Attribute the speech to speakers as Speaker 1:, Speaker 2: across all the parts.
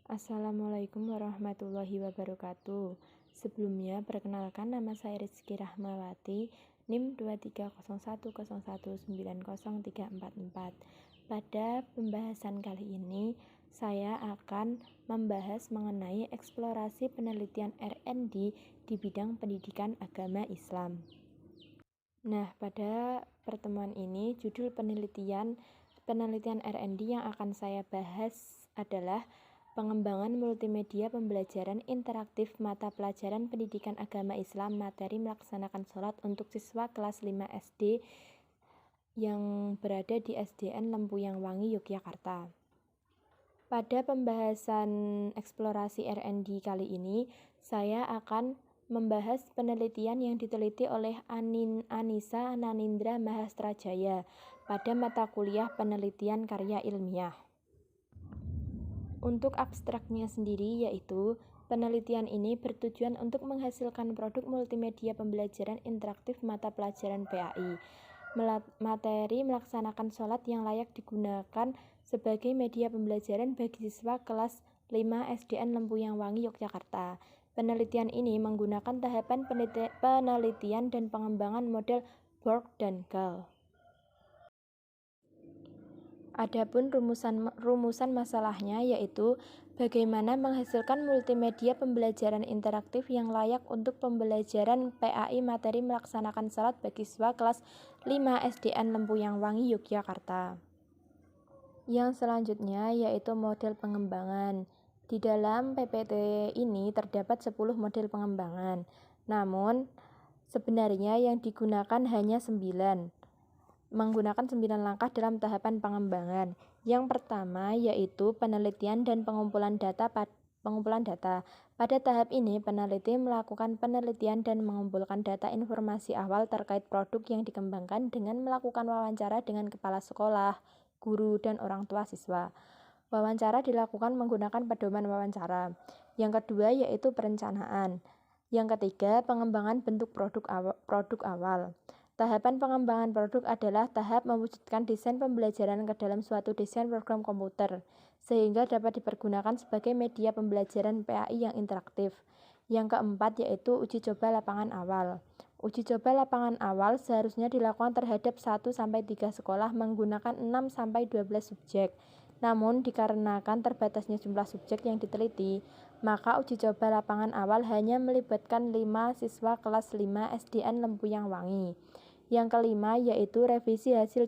Speaker 1: Assalamualaikum warahmatullahi wabarakatuh. Sebelumnya, perkenalkan nama saya Rizky Rahmawati, NIM 23010190344. Pada pembahasan kali ini, saya akan membahas mengenai eksplorasi penelitian R&D di bidang pendidikan agama Islam. Nah, pada pertemuan ini, judul penelitian R&D yang akan saya bahas adalah pengembangan multimedia pembelajaran interaktif mata pelajaran pendidikan agama Islam materi melaksanakan sholat untuk siswa kelas 5 SD yang berada di SDN Lempuyang Wangi, Yogyakarta. Pada pembahasan eksplorasi R&D kali ini, saya akan membahas penelitian yang diteliti oleh Anissa Nanindra Mahastrajaya pada mata kuliah penelitian karya ilmiah. Untuk abstraknya sendiri yaitu, penelitian ini bertujuan untuk menghasilkan produk multimedia pembelajaran interaktif mata pelajaran PAI, materi melaksanakan sholat yang layak digunakan sebagai media pembelajaran bagi siswa kelas 5 SDN Lempuyang Wangi, Yogyakarta. Penelitian ini menggunakan tahapan penelitian dan pengembangan model Borg dan Gall. Adapun rumusan masalahnya yaitu bagaimana menghasilkan multimedia pembelajaran interaktif yang layak untuk pembelajaran PAI materi melaksanakan salat bagi siswa kelas 5 SDN Lempuyang Wangi, Yogyakarta. Yang selanjutnya yaitu model pengembangan. Di dalam PPT ini terdapat 10 model pengembangan. Namun sebenarnya yang digunakan hanya 9. Menggunakan 9 langkah dalam tahapan pengembangan. Yang pertama yaitu penelitian dan pengumpulan data. Pada tahap ini, peneliti melakukan penelitian dan mengumpulkan data informasi awal terkait produk yang dikembangkan dengan melakukan wawancara dengan kepala sekolah, guru, dan orang tua siswa. Wawancara dilakukan menggunakan pedoman wawancara. Yang kedua yaitu perencanaan. Yang ketiga, pengembangan bentuk produk awal. Tahapan pengembangan produk adalah tahap mewujudkan desain pembelajaran ke dalam suatu desain program komputer, sehingga dapat dipergunakan sebagai media pembelajaran PAI yang interaktif. Yang keempat yaitu uji coba lapangan awal. Uji coba lapangan awal seharusnya dilakukan terhadap 1-3 sekolah menggunakan 6-12 subjek. Namun dikarenakan terbatasnya jumlah subjek yang diteliti, maka uji coba lapangan awal hanya melibatkan 5 siswa kelas 5 SDN Lempuyang Wangi. Yang kelima yaitu revisi hasil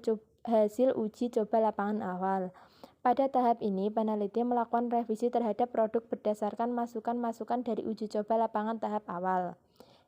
Speaker 1: uji coba lapangan awal. Pada tahap ini, peneliti melakukan revisi terhadap produk berdasarkan masukan-masukan dari uji coba lapangan tahap awal.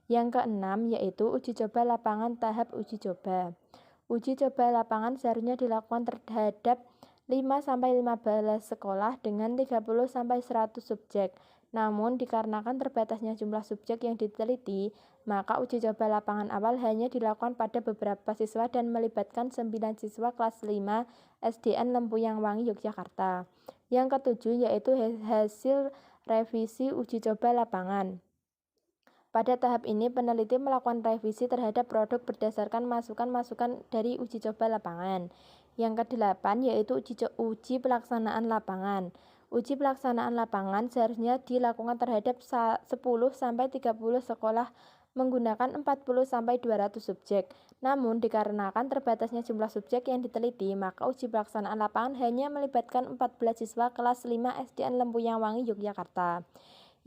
Speaker 1: Yang keenam yaitu uji coba lapangan tahap uji coba. Uji coba lapangan seharusnya dilakukan terhadap 5-15 sekolah dengan 30-100 subjek. Namun dikarenakan terbatasnya jumlah subjek yang diteliti, maka uji coba lapangan awal hanya dilakukan pada beberapa siswa dan melibatkan 9 siswa kelas 5 SDN Lempuyang Wangi, Yogyakarta. Yang ketujuh yaitu hasil revisi uji coba lapangan. Pada tahap ini, peneliti melakukan revisi terhadap produk berdasarkan masukan-masukan dari uji coba lapangan. Yang kedelapan yaitu uji pelaksanaan lapangan. Uji pelaksanaan lapangan seharusnya dilakukan terhadap 10-30 sekolah menggunakan 40-200 subjek. Namun dikarenakan terbatasnya jumlah subjek yang diteliti, maka uji pelaksanaan lapangan hanya melibatkan 14 siswa kelas 5 SDN Lempuyang Wangi, Yogyakarta.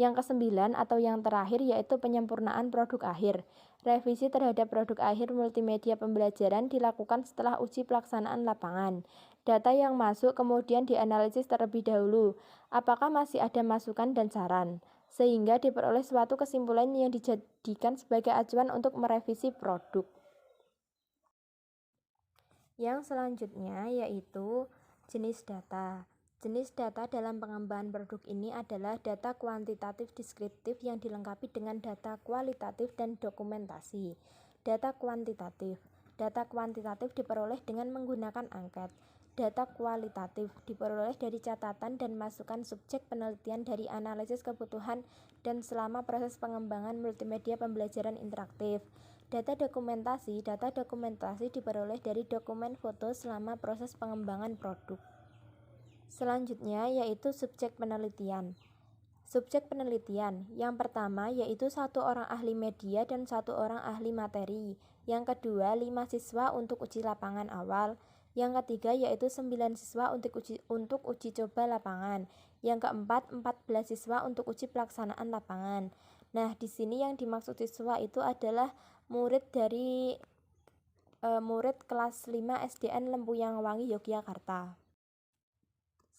Speaker 1: Yang kesembilan atau yang terakhir yaitu penyempurnaan produk akhir. Revisi terhadap produk akhir multimedia pembelajaran dilakukan setelah uji pelaksanaan lapangan. Data yang masuk kemudian dianalisis terlebih dahulu, apakah masih ada masukan dan saran, sehingga diperoleh suatu kesimpulan yang dijadikan sebagai acuan untuk merevisi produk. Yang selanjutnya yaitu jenis data. Jenis data dalam pengembangan produk ini adalah data kuantitatif deskriptif yang dilengkapi dengan data kualitatif dan dokumentasi. Data kuantitatif. Data kuantitatif diperoleh dengan menggunakan angket. Data kualitatif diperoleh dari catatan dan masukan subjek penelitian dari analisis kebutuhan dan selama proses pengembangan multimedia pembelajaran interaktif. Data dokumentasi diperoleh dari dokumen foto selama proses pengembangan produk. Selanjutnya yaitu subjek penelitian. Subjek penelitian yang pertama yaitu 1 orang ahli media dan 1 orang ahli materi. Yang kedua 5 siswa untuk uji lapangan awal. Yang ketiga yaitu 9 siswa untuk uji coba lapangan. Yang keempat 14 siswa untuk uji pelaksanaan lapangan. Nah, di sini yang dimaksud siswa itu adalah murid dari murid kelas 5 SDN Lempuyang Wangi Yogyakarta.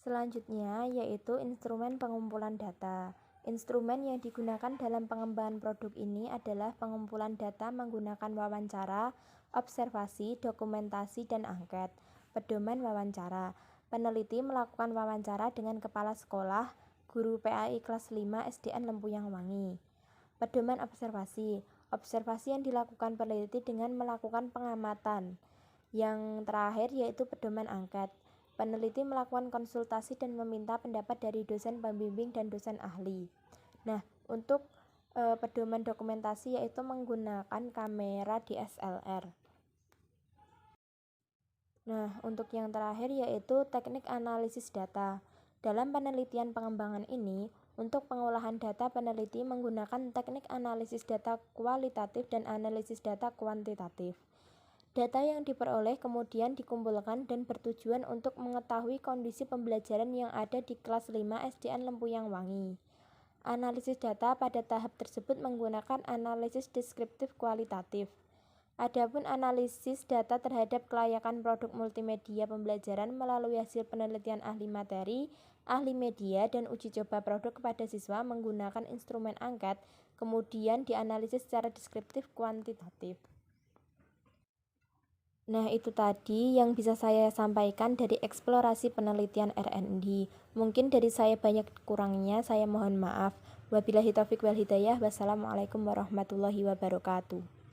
Speaker 1: Selanjutnya yaitu instrumen pengumpulan data. Instrumen yang digunakan dalam pengembangan produk ini adalah pengumpulan data menggunakan wawancara, observasi, dokumentasi, dan angket. Pedoman wawancara. Peneliti melakukan wawancara dengan kepala sekolah, guru PAI kelas 5 SDN Lempuyang Wangi. Pedoman observasi. Observasi yang dilakukan peneliti dengan melakukan pengamatan. Yang terakhir yaitu pedoman angket. Peneliti melakukan konsultasi dan meminta pendapat dari dosen pembimbing dan dosen ahli. Nah, untuk pedoman dokumentasi yaitu menggunakan kamera DSLR. Nah, untuk yang terakhir yaitu teknik analisis data. Dalam penelitian pengembangan ini, untuk pengolahan data peneliti menggunakan teknik analisis data kualitatif dan analisis data kuantitatif. Data yang diperoleh kemudian dikumpulkan dan bertujuan untuk mengetahui kondisi pembelajaran yang ada di kelas 5 SDN Lempuyang Wangi. Analisis data pada tahap tersebut menggunakan analisis deskriptif kualitatif. Adapun analisis data terhadap kelayakan produk multimedia pembelajaran melalui hasil penelitian ahli materi, ahli media, dan uji coba produk kepada siswa menggunakan instrumen angket, kemudian dianalisis secara deskriptif kuantitatif. Nah, itu tadi yang bisa saya sampaikan dari eksplorasi penelitian RND. Mungkin dari saya banyak kurangnya, saya mohon maaf. Wabillahi taufiq wal hidayah. Wassalamualaikum warahmatullahi wabarakatuh.